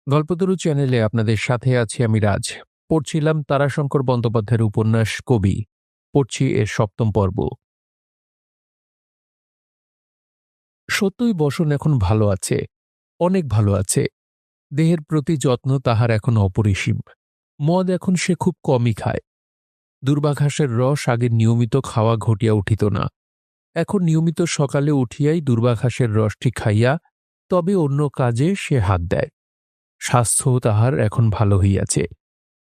গল্পতরু চ্যানেলে আপনাদের সাথে আছি আমি রাজ। পড়ছিলাম তারাশঙ্কর বন্দ্যোপাধ্যায়ের উপন্যাস কবি। পড়ছি এর ৭ম পর্ব। সত্যই বসন এখন ভালো আছে, অনেক ভালো আছে। দেহের প্রতি যত্ন তাহার এখন অপরিসীম। মদ এখন সে খুব কমই খায়। দুর্বাঘাসের রস আগে নিয়মিত খাওয়া ঘটিয়া উঠিত না। এখন নিয়মিত সকালে উঠিয়াই দুর্বাঘাসের রসটি খাইয়া তবে অন্য কাজে সে হাত দেয়। স্বাস্থ্য তাহার এখন ভালো হইয়াছে।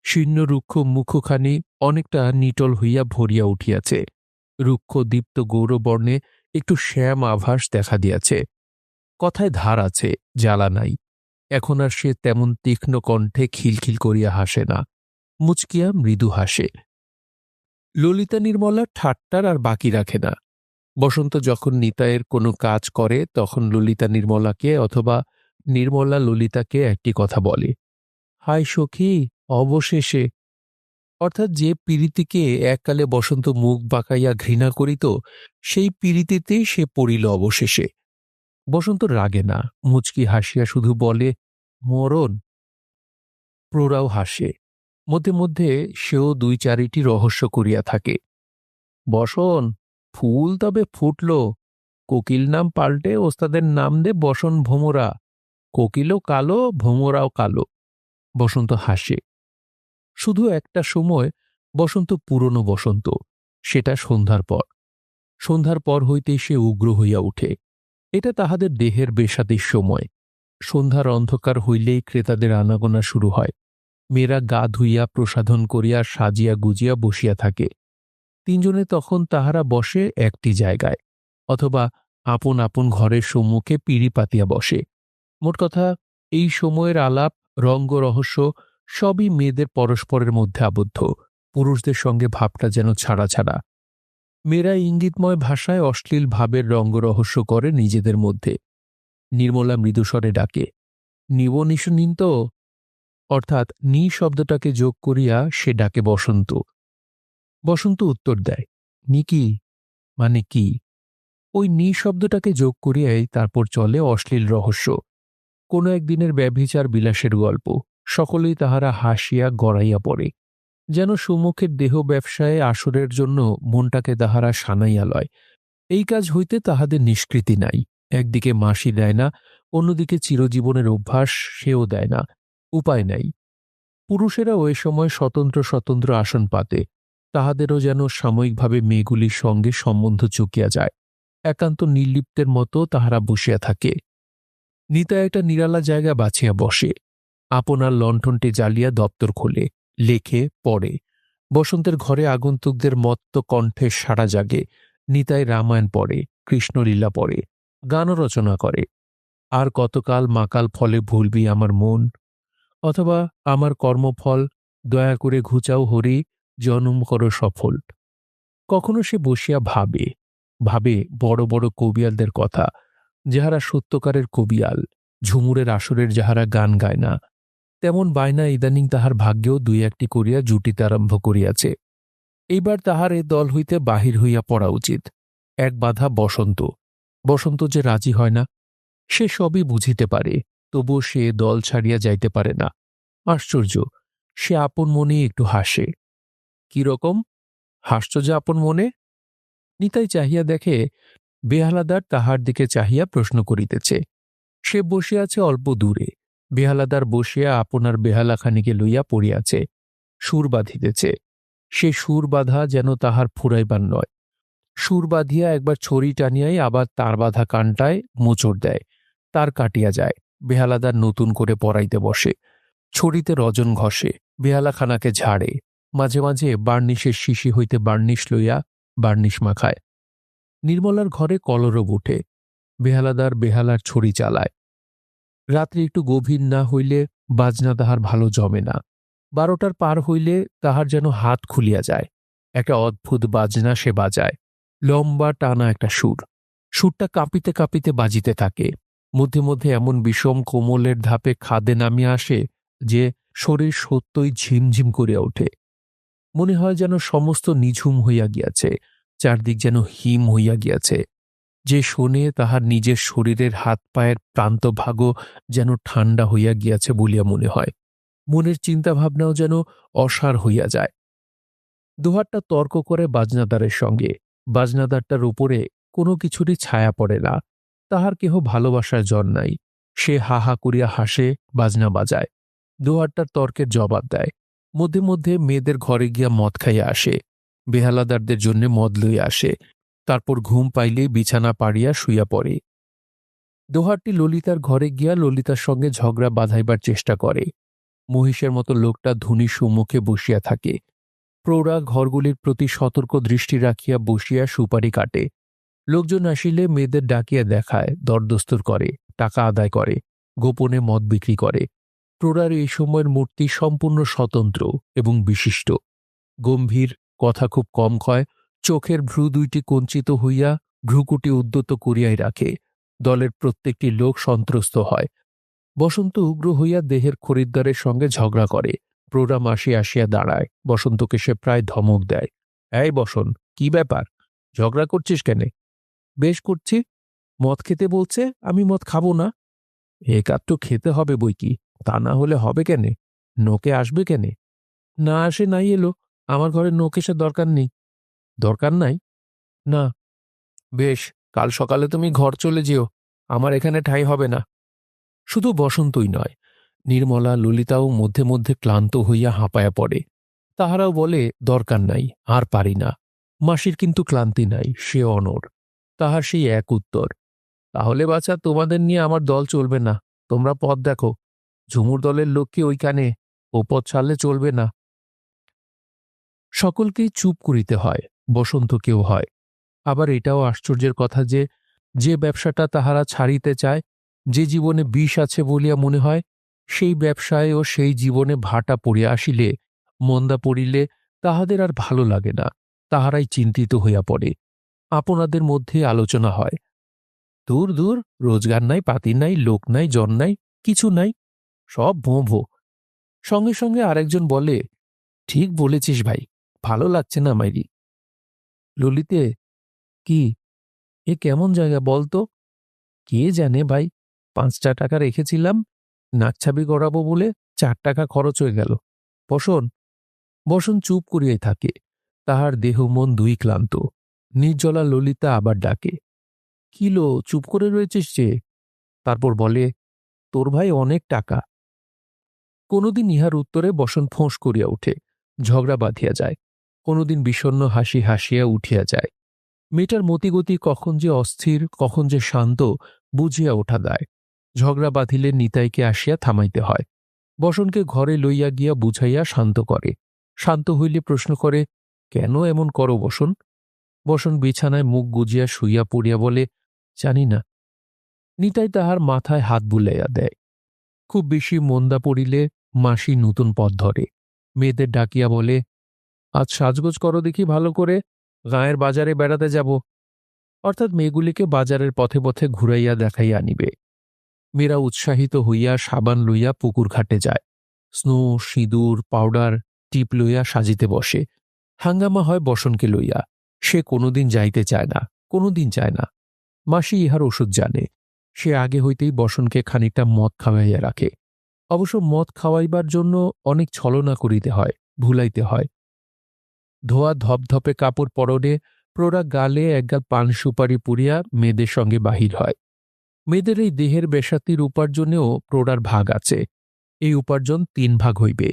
শীর্ণ রুক্ষ মুখখানি অনেকটা নিটল হইয়া ভরিয়া উঠিয়াছে। রুক্ষ দীপ্ত গৌরবর্ণে একটু শ্যাম আভাস দেখা দিয়াছে। কথায় ধার আছে, জ্বালা নাই। এখন আর সে তেমন তীক্ষ্ণ কণ্ঠে খিলখিল করিয়া হাসে না, মুচকিয়া মৃদু হাসে। ললিতা নির্মলা ঠাট্টার আর বাকি রাখে না। বসন্ত যখন নিতাইয়ের কোনো কাজ করে তখন ললিতা নির্মলাকে অথবা নির্মলা ললিতাকে একটি কথা বলে, হায় সখী, অবশেষে। অর্থাৎ যে পীড়িতিকে এককালে বসন্ত মুখ বাঁকাইয়া ঘৃণা করিত, সেই পীড়িতিতেই সে পড়িল অবশেষে। বসন্ত রাগে না, মুচকি হাসিয়া শুধু বলে, মরণ। প্রৌঢ়াও হাসে। মধ্যে মধ্যে সেও ২-৪টি রহস্য করিয়া থাকে। বসন, ফুল তবে ফুটল। কোকিল নাম পাল্টে ওস্তাদের নাম দে বসন ভোমরা। কোকিলও কালো, ভোমরাও কালো। বসন্ত হাসে। শুধু একটা সময় বসন্ত পুরনো বসন্ত, সেটা সন্ধ্যার পর। সন্ধ্যার পর হইতেই সে উগ্র হইয়া উঠে। এটা তাহাদের দেহের বেশাদির সময়। সন্ধ্যার অন্ধকার হইলেই ক্রেতাদের আনাগোনা শুরু হয়। মেয়েরা গা ধুইয়া প্রসাধন করিয়া সাজিয়া গুজিয়া বসিয়া থাকে। তিনজনে তখন তাহারা বসে একটি জায়গায়, অথবা আপন আপন ঘরের সম্মুখে পিঁড়ি পাতিয়া বসে। মোট কথা, এই সময়ের আলাপ, রঙ্গ, রহস্য সবই মেয়েদের পরস্পরের মধ্যে আবদ্ধ। পুরুষদের সঙ্গে ভাবটা যেন ছাড়া ছাড়া। মেয়েরা ইঙ্গিতময় ভাষায় অশ্লীল ভাবের রঙ্গ রহস্য করে নিজেদের মধ্যে। নির্মলা মৃদুস্বরে ডাকে, নিব নিশু নিন তো। অর্থাৎ নি শব্দটাকে যোগ করিয়া সে ডাকে বসন্ত। বসন্ত উত্তর দেয়, নি কি মানে কি? ওই নি শব্দটাকে যোগ করিয়াই তারপর চলে অশ্লীল রহস্য। কোনো একদিনের ব্যভিচার বিলাসের গল্প। সকলেই তাহারা হাসিয়া গড়াইয়া পড়ে, যেন সম্মুখের দেহ ব্যবসায়ে আসরের জন্য মনটাকে তাহারা সানাইয়া লয়। এই কাজ হইতে তাহাদের নিষ্কৃতি নাই। একদিকে মাসি দেয় না, অন্যদিকে চিরজীবনের অভ্যাস সেও দেয় না। উপায় নাই। পুরুষেরা ওই সময় স্বতন্ত্র স্বতন্ত্র আসন পাতে। তাহাদেরও যেন সাময়িকভাবে মেয়েগুলির সঙ্গে সম্বন্ধ চুকিয়া যায়। একান্ত নির্লিপ্তের মতো তাহারা বসিয়া থাকে। নিতা একটা নিরালা জায়গা বাছিয়া বসে। আপনার লণ্ঠনটি জ্বালিয়া দপ্তর খোলে, লেখে, পড়ে। বসন্তের ঘরে আগন্তুকদের মত্ত কণ্ঠে সাড়া জাগে। নিতাই রামায়ণ পড়ে, কৃষ্ণলীলা পড়ে, গানও রচনা করে। আর কতকাল মাকাল ফলে ভুলবি আমার মন, অথবা আমার কর্মফল দয়া করে ঘুচাও হরি, জনম করো সফল। কখনো সে বসিয়া ভাবে, ভাবে বড় বড় কবিয়ালদের কথা, যাহারা সত্যকারের কবিয়াল, ঝুমুরের আসরের যাহারা গান গায় না। তেমন বায়না ইদানিং তাহার ভাগ্যেও ২-১টি করিয়া জুটিতে আরম্ভ করিয়াছে। এইবার তাহার এ দল হইতে বাহির হইয়া পড়া উচিত। এক বাধা বসন্ত। বসন্ত যে রাজি হয় না, সে সবই বুঝিতে পারে, তবুও সে দল ছাড়িয়া যাইতে পারে না। আশ্চর্য, সে আপন মনে একটু হাসে। কিরকম হাস্য যে আপন মনে? নিতাই চাহিয়া দেখে, বেহালাদার তাহার দিকে চাহিয়া প্রশ্ন করিতেছে। সে বসিয়াছে অল্প দূরে। বেহালাদার বসিয়া আপনার বেহালাখানিকে লইয়া পড়িয়াছে, সুর বাঁধিতেছে। সে সুর বাঁধা যেন তাহার ফুরাইবার নয়। সুর বাঁধিয়া একবার ছড়ি টানিয়াই আবার তার বাঁধা কানটায় মোচড় দেয়। তার কাটিয়া যায়। বেহালাদার নতুন করে পড়াইতে বসে। ছড়িতে রজন ঘষে, বেহালাখানাকে ঝাড়ে, মাঝে মাঝে বার্নিশের শিশি হইতে বার্নিশ লইয়া বার্নিশ মাখায়। নির্মলার ঘরে কলরব উঠে। বেহালাদার বেহালার ছড়ি চালায়। রাত্রি একটু গভীর না হইলে বাজনা তাহার ভালো জমে না। ১২টার পার হইলে তাহার যেন হাত খুলিয়া যায়। একটা অদ্ভুত বাজনা সে বাজায়, লম্বা টানা একটা সুর। সুরটা কাঁপিতে কাঁপিতে বাজিতে থাকে। মধ্যে মধ্যে এমন বিষম কোমলের ধাপে খাদে নামিয়া আসে যে শরীর সত্যই ঝিমঝিম করিয়া ওঠে। মনে হয় যেন সমস্ত নিঝুম হইয়া গিয়াছে, চারদিক যেন হিম হইয়া গিয়াছে। যে শোনে তাহার নিজের শরীরের হাত পায়ের প্রান্তভাগও যেন ঠান্ডা হইয়া গিয়াছে বলিয়া মনে হয়, মনের চিন্তাভাবনাও যেন অসার হইয়া যায়। দোহারটা তর্ক করে বাজনাদারের সঙ্গে। বাজনাদারটার উপরে কোনো কিছুরই ছায়া পড়ে না। তাহার কেহ ভালোবাসার জন নাই। সে হা হা করিয়া হাসে, বাজনা বাজায়। দোহারটার তর্কের জবাব দেয়। মধ্যে মধ্যে মেয়েদের ঘরে গিয়া মদ খাইয়া আসে। বেহালাদারদের জন্যে মদ লইয়া আসে। তারপর ঘুম পাইলেই বিছানা পাড়িয়া শুইয়া পড়ে। দোহারটি ললিতার ঘরে গিয়া ললিতার সঙ্গে ঝগড়া বাঁধাইবার চেষ্টা করে। মহিষের মতো লোকটা ধুনি সম্মুখে বসিয়া থাকে। প্রৌঢ়া ঘরগুলির প্রতি সতর্ক দৃষ্টি রাখিয়া বসিয়া সুপারি কাটে। লোকজন আসিলে মেয়েদের ডাকিয়া দেখায়, দরদস্তুর করে, টাকা আদায় করে, গোপনে মদ বিক্রি করে। প্রৌঢ়ার এই সময়ের মূর্তি সম্পূর্ণ স্বতন্ত্র এবং বিশিষ্ট। গম্ভীর, কথা খুব কম কয়, চোখের ভ্রু দুইটি কঞ্চিত হইয়া ভ্রুকুটি উদ্যত করিয়াই রাখে। দলের প্রত্যেকটি লোক সন্ত্রস্ত হয়। বসন্ত উগ্র হইয়া দেহের খরিদ্দারের সঙ্গে ঝগড়া করে। প্রৌঢ়া মাসি আসিয়া দাঁড়ায়। বসন্তকে সে প্রায় ধমক দেয়। এই বসন, কি ব্যাপার? ঝগড়া করছিস কেনে? বেশ করছি। মদ খেতে বলছে, আমি মদ খাবো না। একাত্ত খেতে হবে বই কি, তা না হলে হবে কেনে? নোকে আসবে কেনে? না আসে নাই এলো, আমার ঘরে নোক এসে দরকার নেই। দরকার নাই? না। বেশ, কাল সকালে তুমি ঘর চলে যেও, আমার এখানে ঠাঁই হবে না। শুধু বসন্তই নয়, নির্মলা, ললিতাও মধ্যে মধ্যে ক্লান্ত হইয়া হাঁপায়া পড়ে। তাহারাও বলে, দরকার নাই, আর পারি না। মাসির কিন্তু ক্লান্তি নাই, সে অনড়। তাহার সেই এক উত্তর, তাহলে বাছা তোমাদের নিয়ে আমার দল চলবে না, তোমরা পথ দেখো। ঝুমুর দলের লোককে ওইখানে, ও পথ ছাড়লে চলবে না। সকলকেই চুপ করিতে হয়, বসন্তকেও হয়। আবার এটাও আশ্চর্যের কথা যে, যে ব্যবসাটা তাহারা ছাড়িতে চায়, যে জীবনে বিষ আছে বলিয়া মনে হয়, সেই ব্যবসায় ও সেই জীবনে ভাটা পড়িয়া আসিলে, মন্দা পড়িলে তাহাদের আর ভালো লাগে না। তাহারাই চিন্তিত হইয়া পড়ে। আপনাদের মধ্যে আলোচনা হয়, দূর দূর, রোজগার নাই, পাতি নাই, লোক নাই, জন নাই, কিছু নাই, সব ভোঁ ভোঁ। সঙ্গে সঙ্গে আরেকজন বলে, ঠিক বলেছিস ভাই, ভালো লাগছে না মাইরি। ললিতে, কি, এ কেমন জায়গা বলতো? কে জানে ভাই, ৫টা টাকা রেখেছিলাম, নাকছাবি গড়াবো বলে ৪ টাকা খরচ হয়ে গেল। বসন। বসন চুপ করিয়াই থাকে। তাহার দেহ মন দুই ক্লান্ত। নির্জলা ললিতা আবার ডাকে, কিলো, চুপ করে রয়েছিস যে? তারপর বলে, তোর ভাই অনেক টাকা। কোনোদিন ইহার উত্তরে বসন ফোঁস করিয়া উঠে, ঝগড়া বাঁধিয়া যায়। কোনোদিন বিষণ্ণ হাসি হাসিয়া উঠিয়া যায়। মেয়েটার মতিগতি কখন যে অস্থির, কখন যে শান্ত, বুঝিয়া ওঠা দায়। ঝগড়া বাঁধিলে নিতাইকে আসিয়া থামাইতে হয়। বসনকে ঘরে লইয়া গিয়া বুঝাইয়া শান্ত করে। শান্ত হইলে প্রশ্ন করে, কেন এমন করো বসন? বসন বিছানায় মুখ গুজিয়া শুইয়া পড়িয়া বলে, জানি না। নিতাই তাহার মাথায় হাত বুলাইয়া দেয়। খুব বেশি মন্দা পড়িলে মাসি নূতন পথ ধরে। মেয়েদের ডাকিয়া বলে, আজ সাজগোজ করো দেখি ভালো করে, গাঁয়ের বাজারে বেড়াতে যাব। অর্থাৎ মেয়েগুলিকে বাজারের পথে পথে ঘুরাইয়া দেখাইয়া আনিবে। মেয়েরা উৎসাহিত হইয়া সাবান লইয়া পুকুর ঘাটে যায়। স্নো, সিঁদুর, পাউডার, টিপ লইয়া সাজিতে বসে। হাঙ্গামা হয় বসনকে লইয়া। সে কোনোদিন যাইতে চায় না, কোনোদিন চায় না। মাসি ইহার ওষুধ জানে। সে আগে হইতেই বসনকে খানিকটা মদ খাওয়াইয়া রাখে। অবশ্য মদ খাওয়াইবার জন্য অনেক ছলনা করিতে হয়, ভুলাইতে হয়। ধোয়া ধপধপে কাপড় পরনে প্রৌঢ়া গালে একগাল পান সুপারি পুড়িয়া মেয়েদের সঙ্গে বাহির হয়। মেয়েদের এই দেহের বেসাতির উপার্জনেও প্রৌঢ়ার ভাগ আছে। এই উপার্জন ৩ ভাগ হইবে।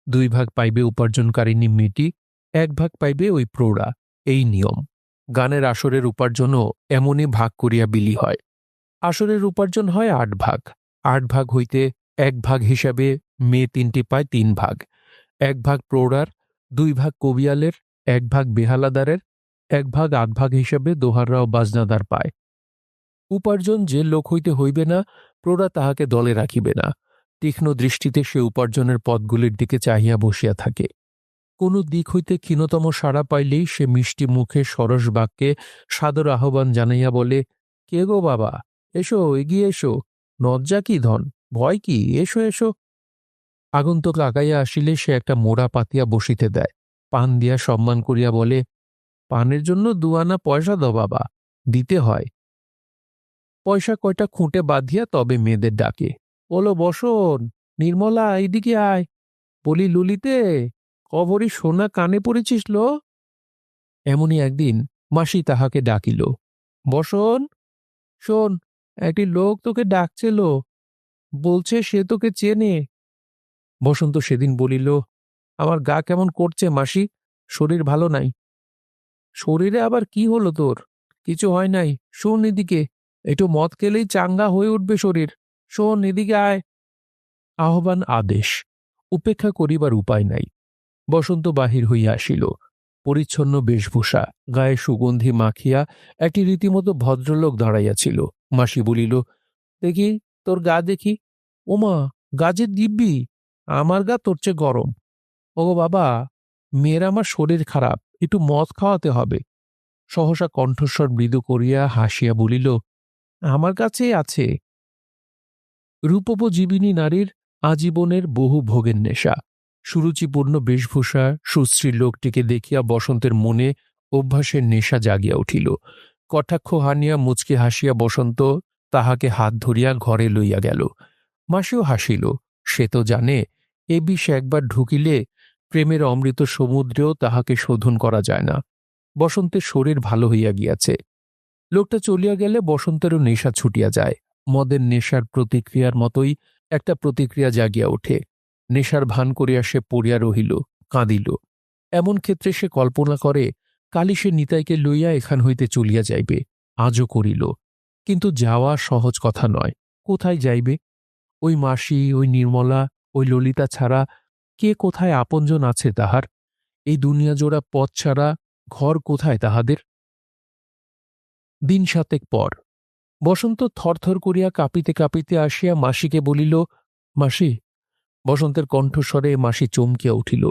২ ভাগ পাইবে উপার্জনকারিণী মেয়েটি, ১ ভাগ পাইবে ওই প্রৌঢ়া। এই নিয়ম। গানের আসরের উপার্জনও এমনই ভাগ করিয়া বিলি হয়। আসরের উপার্জন হয় ৮ ভাগ। ৮ ভাগ হইতে ১ ভাগ হিসাবে মেয়ে ৩টি পায় ৩ ভাগ। ১ ভাগ প্রৌঢ়ার, ২ ভাগ কবিয়ালের, ১ ভাগ বেহালাদারের, ১ ভাগ ৮ ভাগ হিসাবে দোহাররা ও বাজনাদার পায়। উপার্জন যে লোক হইতে হইবে না, প্রৌঢ়া তাহাকে দলে রাখিবে না। তীক্ষ্ণ দৃষ্টিতে সে উপার্জনের পথগুলির দিকে চাহিয়া বসিয়া থাকে। কোন দিক হইতে ক্ষীণতম সাড়া পাইলেই সে মিষ্টি মুখে সরস বাক্যে সাদর আহ্বান জানাইয়া বলে, কে গো বাবা, এসো, এগিয়ে এসো, লজ্জা কি ধন, ভয় কি, এসো এসো। আগন্তুক আগাইয়া আসিলে সে একটা মোড়া পাতিয়া বসিতে দেয়। পান দিয়া সম্মান করিয়া বলে, পানের জন্য ২ আনা পয়সা দাও বাবা, দিতে হয়। পয়সা কয়টা খুঁটে বাঁধিয়া তবে মেয়েদের ডাকে, বলো বসন, নির্মলা এইদিকে আয়, বলি ললিতে, কবরই সোনা কানে পড়েছিস লো। এমনি একদিন মাসি তাহাকে ডাকিল, বসন, শোন, একটি লোক তোকে ডাকছে লো, বলছে সে তোকে চেনে। বসন্ত সেদিন বলিল, আমার গা কেমন করছে মাসি, শরীর ভালো নাই। শরীরে আবার কি হলো তোর? কিছু হয় নাই, শোন এদিকে, একটু মদ খেলেই চাঙ্গা হয়ে উঠবে শরীর, শোন এদিকে আয়। আহ্বান আদেশ, উপেক্ষা করিবার উপায় নাই। বসন্ত বাহির হইয়া আসিল, পরিচ্ছন্ন বেশভূষা, গায়ে সুগন্ধি মাখিয়া একটি রীতিমতো ভদ্রলোক দাঁড়াইয়াছিল। মাসি বলিল, দেখি তোর গা দেখি। ওমা, গা যে দিব্যি, আমার গা তোর চেয়ে গরম। ওগো বাবা, মেয়ের আমার শরীর খারাপ, একটু মদ খাওয়াতে হবে। সহসা কণ্ঠস্বর মৃদু করিয়া হাসিয়া বলিল, আমার কাছেই আছে। রূপোপজীবিনী নারীর আজীবনের বহু ভোগের নেশা। সুরুচিপূর্ণ বেশভূষা সুশ্রী লোকটিকে দেখিয়া বসন্তের মনে অভ্যাসের নেশা জাগিয়া উঠিল। কটাক্ষ হানিয়া মুচকি হাসিয়া বসন্ত তাহাকে হাত ধরিয়া ঘরে লইয়া গেল। মাসিও হাসিল, সে তো জানে এ বিষ একবার ঢুকিলে প্রেমের অমৃত সমুদ্রেও তাহাকে শোধন করা যায় না। বসন্তের শরীর ভালো হইয়া গিয়াছে। লোকটা চলিয়া গেলে বসন্তেরও নেশা ছুটিয়া যায়। মদের নেশার প্রতিক্রিয়ার মতোই একটা প্রতিক্রিয়া জাগিয়া ওঠে। নেশার ভান করিয়া সে পড়িয়া রহিল, কাঁদিল। এমন ক্ষেত্রে সে কল্পনা করে কালি সে নিতাইকে লইয়া এখান হইতে চলিয়া যাইবে। আজও করিল, কিন্তু যাওয়া সহজ কথা নয়। কোথায় যাইবে? ওই মাসি, ওই নির্মলা, ওই ললিতা ছাড়া কে কোথায় আপনজন আছে তাহার? এই দুনিয়াজোড়া পথ ছাড়া ঘর কোথায় তাহাদের? দিন 7 পর বসন্ত থরথর করিয়া কাঁপিতে কাঁপিতে আসিয়া মাসিকে বলিল, মাসি। বসন্তের কণ্ঠস্বরে মাসি চমকিয়া উঠিল।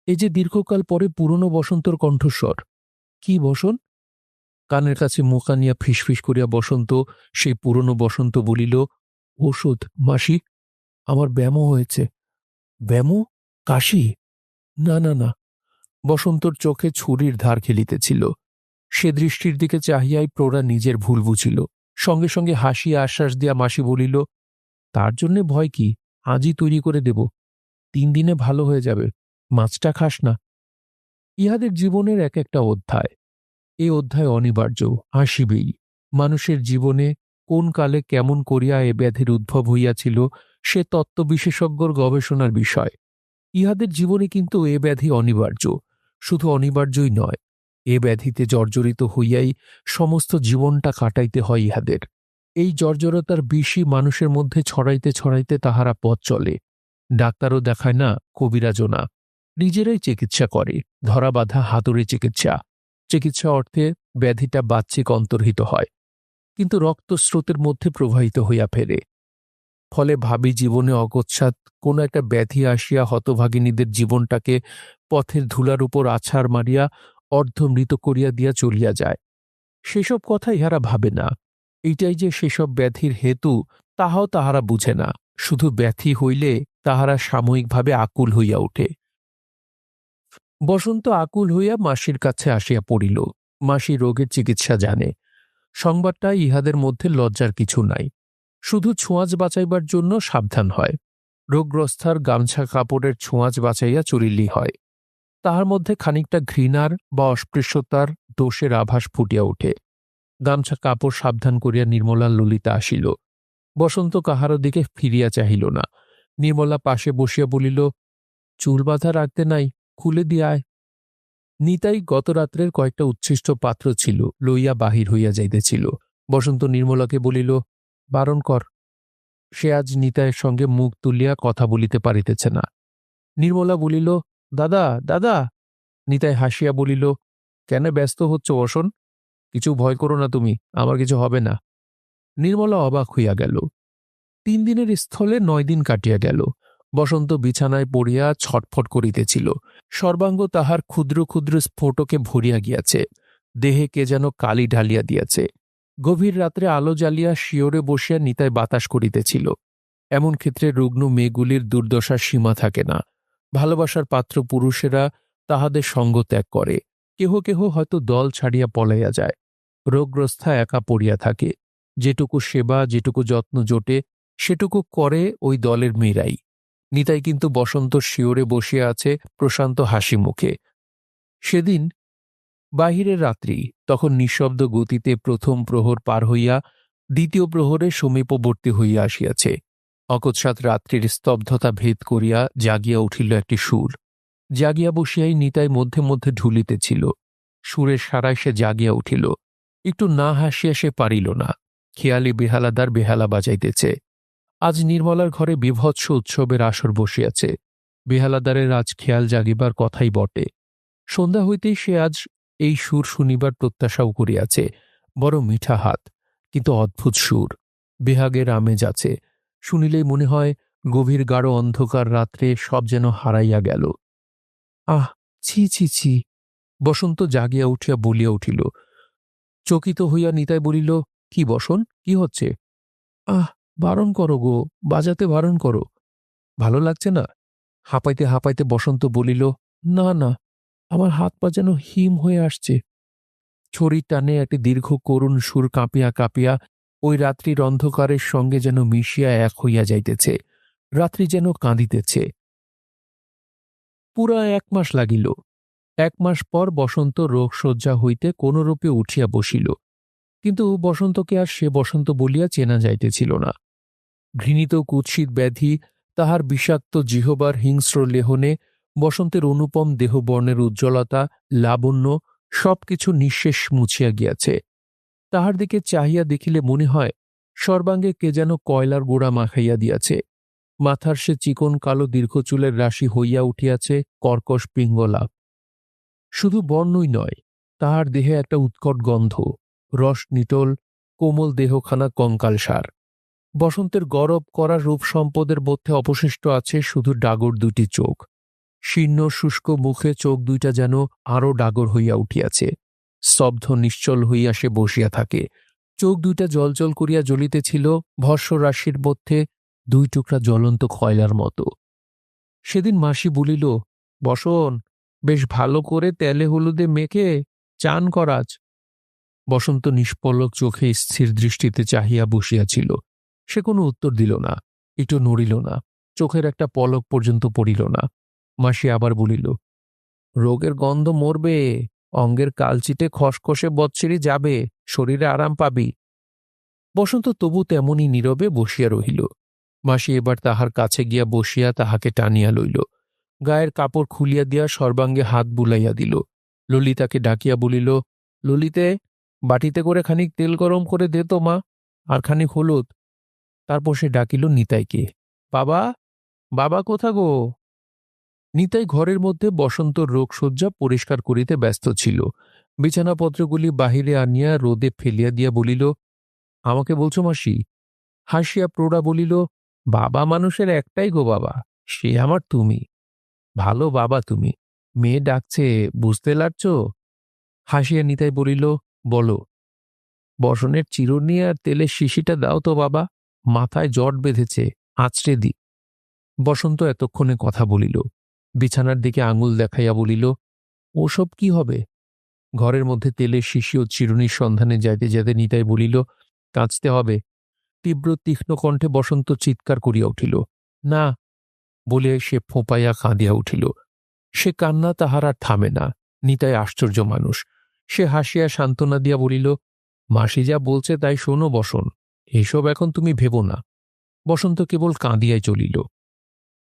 এই যে দীর্ঘকাল পরে পুরনো বসন্তর কণ্ঠস্বর। কি বসন? কানের কাছে মুখ আনিয়া ফিসফিস করিয়া বসন্ত, সেই পুরনো বসন্ত বলিল, ওষুধ মাসি, আমার ব্যামো হয়েছে। ব্যামো? কাশি? না না না। বসন্তর চোখে ছুরির ধার খেলিতেছিল। সে দৃষ্টির দিকে চাহিয়াই প্রৌঢ়া নিজের ভুল বুঝিল। সঙ্গে সঙ্গে হাসিয়া আশ্বাস দিয়া মাসি বলিল, তার জন্যে ভয় কি, আজই তৈরি করে দেব, 3 দিনে ভালো হয়ে যাবে, মাছটা খাস না। ইহাদের জীবনের এক একটা অধ্যায়। এই অধ্যায় অনিবার্য, আসিবেই। মানুষের জীবনে কোন কালে কেমন করিয়া এ ব্যাধির উদ্ভব হইয়াছিল সে তত্ত্ব বিশেষজ্ঞর গবেষণার বিষয়। ইহাদের জীবনে কিন্তু এ ব্যাধি অনিবার্য। শুধু অনিবার্যই নয়, এ ব্যাধিতে জর্জরিত হইয়াই সমস্ত জীবনটা কাটাইতে হয় ইহাদের। এই জর্জরতার বিষই মানুষের মধ্যে ছড়াইতে ছড়াইতে তাহারা পথ চলে। ডাক্তারও দেখায় না, কবিরাজও না, নিজেরাই চিকিৎসা করে। ধরা বাঁধা হাতুড়ে চিকিৎসা। চিকিৎসা অর্থে ব্যাধিটা বাহ্যিক অন্তর্হিত হয়, কিন্তু রক্তস্রোতের মধ্যে প্রবাহিত হইয়া ফেরে। ফলে ভাবী জীবনে অকস্মাৎ কোন একটা ব্যাধি আসিয়া হতভাগিনীদের জীবনটাকে পথের ধুলার উপর আছাড় মারিয়া অর্ধমৃত করিয়া দিয়া চলিয়া যায়। সেসব কথা ইহারা ভাবে না। এইটাই যে সেসব ব্যাধির হেতু, তাহাও তাহারা বুঝে না। শুধু ব্যাধি হইলে তাহারা সাময়িকভাবে আকুল হইয়া ওঠে। বসন্ত আকুল হইয়া মাসির কাছে আসিয়া পড়িল। মাসি রোগের চিকিৎসা জানে। সংবাদটা ইহাদের মধ্যে লজ্জার কিছু নাই। শুধু ছোঁয়াচ বাঁচাইবার জন্য সাবধান হয়। রোগগ্রস্তার গামছা কাপড়ের ছোঁয়াচ বাঁচাইয়া চলিলেই হয়। তাহার মধ্যে খানিকটা ঘৃণার বা অস্পৃশ্যতার দোষের আভাস ফুটিয়া ওঠে। গামছা কাপড় সাবধান করিয়া নির্মলা ললিতা আসিল। বসন্ত কাহারও দিকে ফিরিয়া চাহিল না। নির্মলা পাশে বসিয়া বলিল, চুল বাঁধা রাখতে নাই, খুলে দিয়ায়। নিতাই গত রাত্রের কয়েকটা উচ্ছিষ্ট পাত্র ছিল, লইয়া বাহির হইয়া যাইতেছিল। বসন্ত নির্মলাকে বলিল, বারণ কর। সে আজ নিতাইয়ের সঙ্গে মুখ তুলিয়া কথা বলিতে পারিতেছে না। নির্মলা বলিল, দাদা দাদা। নিতাই হাসিয়া বলিল, কেন ব্যস্ত হচ্ছ বসন? কিছু ভয় করো না তুমি, আমার কিছু হবে না। নির্মলা অবাক হইয়া গেল। 3 দিনের স্থলে 9 দিন কাটিয়া গেল। বসন্ত বিছানায় পড়িয়া ছটফট করিতেছিল। সর্বাঙ্গ তাহার ক্ষুদ্র ক্ষুদ্র স্ফোটকে ভরিয়া গিয়াছে। দেহে কে যেন কালি ঢালিয়া দিয়াছে। গভীর রাত্রে আলো জ্বালিয়া শিওরে বসিয়া নিতাই বাতাস করিতেছিল। এমন ক্ষেত্রে রুগ্ন মেয়েগুলির দুর্দশার সীমা থাকে না। ভালোবাসার পাত্র পুরুষেরা তাহাদের সঙ্গ ত্যাগ করে। কেহ কেহ হয়তো দল ছাড়িয়া পলাইয়া যায়। রোগগ্রস্তা একা পড়িয়া থাকে। যেটুকু সেবা, যেটুকু যত্ন জোটে, সেটুকু করে ওই দলের মেয়েরাই। নিতাই কিন্তু বসন্ত শিওরে বসে আছে প্রশান্ত হাসি মুখে। সেদিন বাহিরের রাত্রি, তখন নিঃশব্দ গতিতে প্রথম প্রহর পার হইয়া দ্বিতীয় প্রহরে সমীপবর্তী হইয়া আসিয়াছে। অকস্মাৎ রাত্রির স্তব্ধতা ভেদ করিয়া জাগিয়া উঠিল একটি সুর। জাগিয়া বসিয়াই নিতাই মধ্যে মধ্যে ঢুলিতেছিল। সুরের সারায় সে জাগিয়া উঠিল। একটু না হাসিয়া সে পারিল না। খেয়ালি বেহালাদার বেহালা বাজাইতেছে। আজ নির্মলার ঘরে বীভৎস উৎসবের আসর বসিয়াছে। বেহালাদারের আজ খেয়াল জাগিবার কথাই বটে। সন্ধ্যা হইতেই সে আজ এই সুর শুনিবার প্রত্যাশাও করিয়াছে। বড় মিঠা হাত, কিন্তু অদ্ভুত সুর। বেহাগের আমেজ আছে। শুনিলেই মনে হয় গভীর গাঢ় অন্ধকার রাত্রে সব যেন হারাইয়া গেল। আহ, ছি ছি ছি! বসন্ত জাগিয়া উঠিয়া বলিয়া উঠিল। চকিত হইয়া নিতাই বলিল, কি বসন, কি হচ্ছে? আহ, বারণ করো গো, বাজাতে বারণ করো। ভালো লাগছে না? হাঁপাইতে হাঁপাইতে বসন্ত বলিল, না না, আমার হাত পা যেন হিম হয়ে আসছে। ছড়ির টানে একটি দীর্ঘ করুণ সুর কাঁপিয়া কাঁপিয়া ওই রাত্রির অন্ধকারের সঙ্গে যেন মিশিয়া এক হইয়া যাইতেছে। রাত্রি যেন কাঁদিতেছে। পুরা 1 মাস লাগিল। 1 মাস পর বসন্ত রোগশয্যা হইতে কোনরূপে উঠিয়া বসিল। কিন্তু বসন্তকে আর সে বসন্ত বলিয়া চেনা যাইতেছিল না। ঘৃণিত কুৎসিত ব্যাধি, তাহার বিষাক্ত জিহবার হিংস্র লেহনে বসন্তের অনুপম দেহবর্ণের উজ্জ্বলতা, লাবণ্য সবকিছু নিঃশেষ মুছিয়া গিয়াছে। তাহার দিকে চাহিয়া দেখিলে মনে হয় সর্বাঙ্গে কে যেন কয়লার গোড়া মাখাইয়া দিয়াছে। মাথার সে চিকন কালো দীর্ঘচুলের রাশি হইয়া উঠিয়াছে কর্কশ পিঙ্গলা। শুধু বর্ণই নয়, তাহার দেহে একটা উৎকট গন্ধ, রস নিটোল, কোমল দেহখানা কঙ্কালসার। বসন্তের গরব করা রূপ সম্পদের মধ্যে অবশিষ্ট আছে শুধু ডাগর 2টি চোখ। শীর্ণ শুষ্ক মুখে চোখ 2টা যেন আরও ডাগর হইয়া উঠিয়াছে। স্তব্ধ নিশ্চল হইয়া সে বসিয়া থাকে। চোখ 2টা জলজল করিয়া জ্বলিতেছিল ভস্মরাশির মধ্যে 2 টুকরা জ্বলন্ত কয়লার মতো। সেদিন মাসি বলিল, বসন, বেশ ভালো করে তেলে হলুদে মেখে চান করাজ। বসন্ত নিষ্পলক চোখে স্থির দৃষ্টিতে চাহিয়া বসিয়াছিল। সে কোনো উত্তর দিল না, একটু নড়িল না, চোখের একটা পলক পর্যন্ত পড়িল না। মাসি আবার বলিল, রোগের গন্ধ মরবে, অঙ্গের কালচিটে খসখসে বৎসেরি যাবে, শরীরে আরাম পাবি। বসন্ত তবু তেমনি নীরবে বসিয়া রহিল। মাসি এবার তাহার কাছে গিয়া বসিয়া তাহাকে টানিয়া লইল। গায়ের কাপড় খুলিয়া দিয়া সর্বাঙ্গে হাত বুলাইয়া দিল। ললিতাকে ডাকিয়া বলিল, ললিতে, বাটিতে করে খানিক তেল গরম করে দে তো মা, আর খানিক হলুদ। তারপর সে ডাকিল নিতাইকে। বাবা, বাবা কোথা গো? নিতাই ঘরের মধ্যে বসন্তর রোগশয্যা পরিষ্কার করিতে ব্যস্ত ছিল। বিছানাপত্রগুলি বাহিরে আনিয়া রোদে ফেলিয়া দিয়া বলিল, আমাকে বলছো মাসি? হাসিয়া প্রৌঢ়া বলিল, বাবা মানুষের একটাই গো বাবা, সে আমার তুমি। ভালো বাবা তুমি। মেয়ে ডাকছে, বুঝতে লাগছ? হাসিয়া নিতাই বলিল, বলো। বসনের চিরুনি আর তেলের শিশিটা দাও তো বাবা, মাথায় জট বেঁধেছে, আঁচড়ে দি। বসন্ত এতক্ষণে কথা বলিল। বিছানার দিকে আঙুল দেখাইয়া বলিল, ওসব কি হবে? ঘরের মধ্যে তেলের শিশি ও চিরুনির সন্ধানে যাইতে যাইতে নিতাই বলিল, কাঁচতে হবে। তীব্র তীক্ষ্ণ কণ্ঠে বসন্ত চিৎকার করিয়া উঠিল, না, বলে সে ফোঁপাইয়া কাঁদিয়া উঠিল। সে কান্না তাহার আর থামে না। নিতাই আশ্চর্য মানুষ। সে হাসিয়া সান্ত্বনা দিয়া বলিল, মাসি যা বলছে তাই শোনো বসন, এসব এখন তুমি ভেবো না। বসন্ত কেবল কাঁদিয়াই চলিল।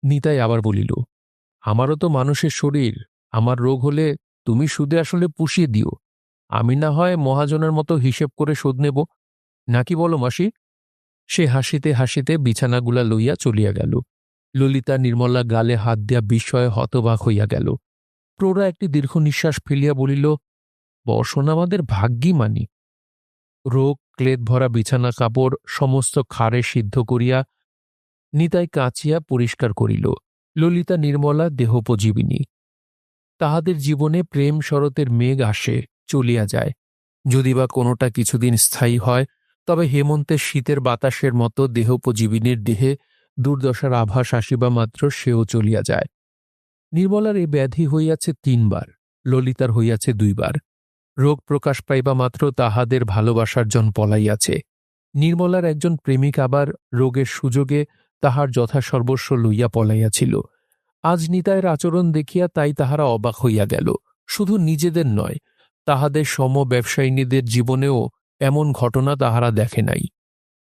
নিতাই আবার বলিল, আমারও তো মানুষের শরীর, আমার রোগ হলে তুমি সুদে আসলে পুষিয়ে দিও, আমি না হয় মহাজনের মতো হিসেব করে শোধ নেব, নাকি বলো মাসি? সে হাসিতে হাসিতে বিছানাগুলা লইয়া চলিয়া গেল। ললিতা নির্মলা গালে হাত দিয়া বিস্ময়ে হতবাক হইয়া গেল। প্রৌঢ়া একটি দীর্ঘ নিঃশ্বাস ফেলিয়া বলিল, বসন আমাদের ভাগ্যি মানি। রোগ ক্লেদ ভরা বিছানা কাপড় সমস্ত খাড়ে সিদ্ধ করিয়া নিতাই কাচিয়া পরিষ্কার করিল। ললিতা নির্মলা দেহোপজীবিনী। তাহাদের জীবনে প্রেম শরতের মেঘ আসে, চলিয়া যায়। যদি বা কোনোটা কিছুদিন স্থায়ী হয়, তবে হেমন্তের শীতের বাতাসের মতো দেহোপজীবিনীর দেহে দুর্দশার আভাস আসিবা মাত্র সেও চলিয়া যায়। নির্মলার এ ব্যাধি হইয়াছে 3 বার, ললিতার হইয়াছে 2 বার। রোগ প্রকাশ পাইবা মাত্র তাহাদের ভালোবাসার জন পলাইয়াছে। নির্মলার একজন প্রেমিক আবার রোগের সুযোগে তাহার যথাসর্বস্ব লইয়া পলাইয়াছিল। আজ নিতাইয়ের আচরণ দেখিয়া তাই তাহারা অবাক হইয়া গেল। শুধু নিজেদের নয়, তাহাদের সম ব্যবসায়িনীদের জীবনেও এমন ঘটনা তাহারা দেখে নাই।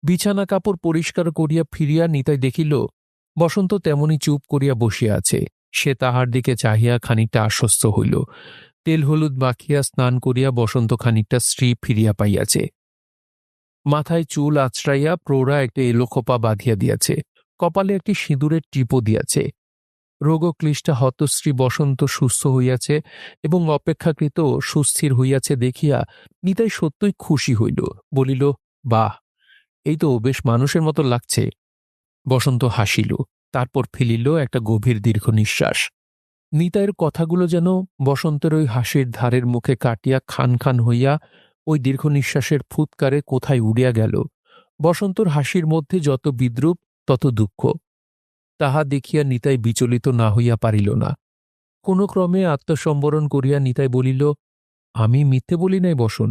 বিছানা কাপড় পরিষ্কার করিয়া ফিরিয়া নিতাই দেখিল বসন্ত তেমনি চুপ করিয়া বসিয়া আছে। সে তাহার দিকে চাহিয়া খানিকটা আশ্বস্ত হইল। তেল হলুদ মাখিয়া স্নান করিয়া বসন্ত খানিকটা শ্রী ফিরিয়া পাইয়াছে। মাথায় চুল আঁচড়াইয়া প্রৌঢ়া একটা এলোখোপা বাঁধিয়া দিয়াছে, কপালে একটি সিঁদুরের টিপও দিয়াছে। রোগক্লিষ্টা হতশ্রী বসন্ত সুস্থ হইয়াছে এবং অপেক্ষাকৃত সুস্থির হইয়াছে দেখিয়া নিতাই সত্যই খুশি হইল। বলিল, বাহ, এই তো বেশ মানুষের মতো লাগছে। বসন্ত হাসিল, তারপর ফেলিল একটা গভীর দীর্ঘ নিঃশ্বাস। নিতাইয়ের কথাগুলো যেন বসন্তের ওই হাসির ধারের মুখে কাটিয়া খান খান হইয়া ওই দীর্ঘ নিঃশ্বাসের ফুৎকারে কোথায় উড়িয়া গেল। বসন্তর হাসির মধ্যে যত বিদ্রূপ তত দুঃখ। তাহা দেখিয়া নিতাই বিচলিত না হইয়া পারিল না। কোন ক্রমে আত্মসম্বরণ করিয়া নিতাই বলিল, আমি মিথ্যে বলি নাই বসন,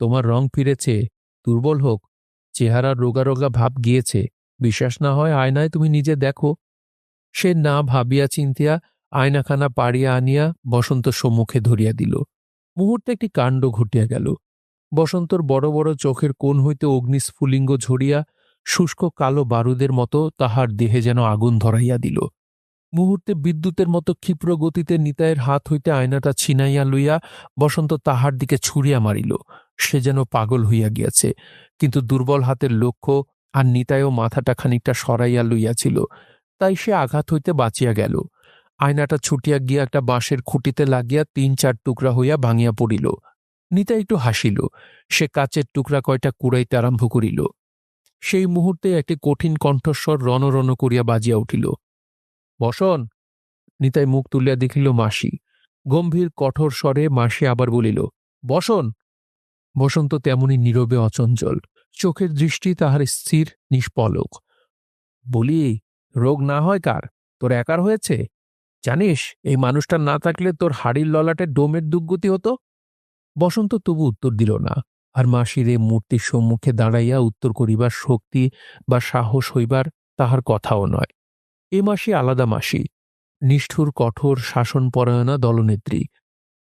তোমার রং ফিরেছে, দুর্বল হোক, চেহারার রোগা রোগা ভাব গিয়েছে। বিশ্বাস না হয় আয়নায় তুমি নিজে দেখো। সে না ভাবিয়া চিন্তিয়া আয়নাখানা পাড়িয়া আনিয়া বসন্ত সম্মুখে ধরিয়া দিল। মুহূর্তে একটি কাণ্ড ঘটিয়া গেল। বসন্তর বড় বড় চোখের কোণ হইতে অগ্নিস্ফুলিঙ্গ ঝরিয়া শুষ্ক কালো বারুদের মতো তাহার দেহে যেন আগুন ধরাইয়া দিল। মুহূর্তে বিদ্যুতের মতো ক্ষিপ্র গতিতে নিতাইয়ের হাত হইতে আয়নাটা ছিনাইয়া লইয়া বসন্ত তাহার দিকে ছুড়িয়া মারিল। সে যেন পাগল হইয়া গিয়াছে, কিন্তু দুর্বল হাতের লক্ষ্য, আর নিতাইও মাথাটা খানিকটা সরাইয়া লইয়াছিল, তাই সে আঘাত হইতে বাঁচিয়া গেল। আয়নাটা ছুটিয়া গিয়া একটা বাঁশের খুঁটিতে লাগিয়া ৩-৪ টুকরা হইয়া ভাঙিয়া পড়িল। নিতাই একটু হাসিল। সে কাচের টুকরা কয়টা কুড়াইতে আরম্ভ করিল। সেই মুহূর্তে একটি কঠিন কণ্ঠস্বর রণ করিয়া বাজিয়া উঠিল, বসন। নিতাই মুখ তুলিয়া দেখিল মাসি। গম্ভীর কঠোর স্বরে মাসি আবার বলিল, বসন। বসন্ত তেমনি নীরবে অচঞ্চল, চোখের দৃষ্টি তাহার স্থির নিষ্পলক। বলি, রোগ না হয় কার, তোর একার হয়েছে? জানিস, এই মানুষটা না থাকলে তোর হাড়ির ললাটে ডোমের দুর্গতি হতো। বসন্ত তবু উত্তর দিল না, আর মাসির এ মূর্তির সম্মুখে দাঁড়াইয়া উত্তর করিবার শক্তি বা সাহস হইবার তাহার কথাও নয়। এ মাসি আলাদা মাসি, নিষ্ঠুর কঠোর শাসনপরায়ণা দলনেত্রী।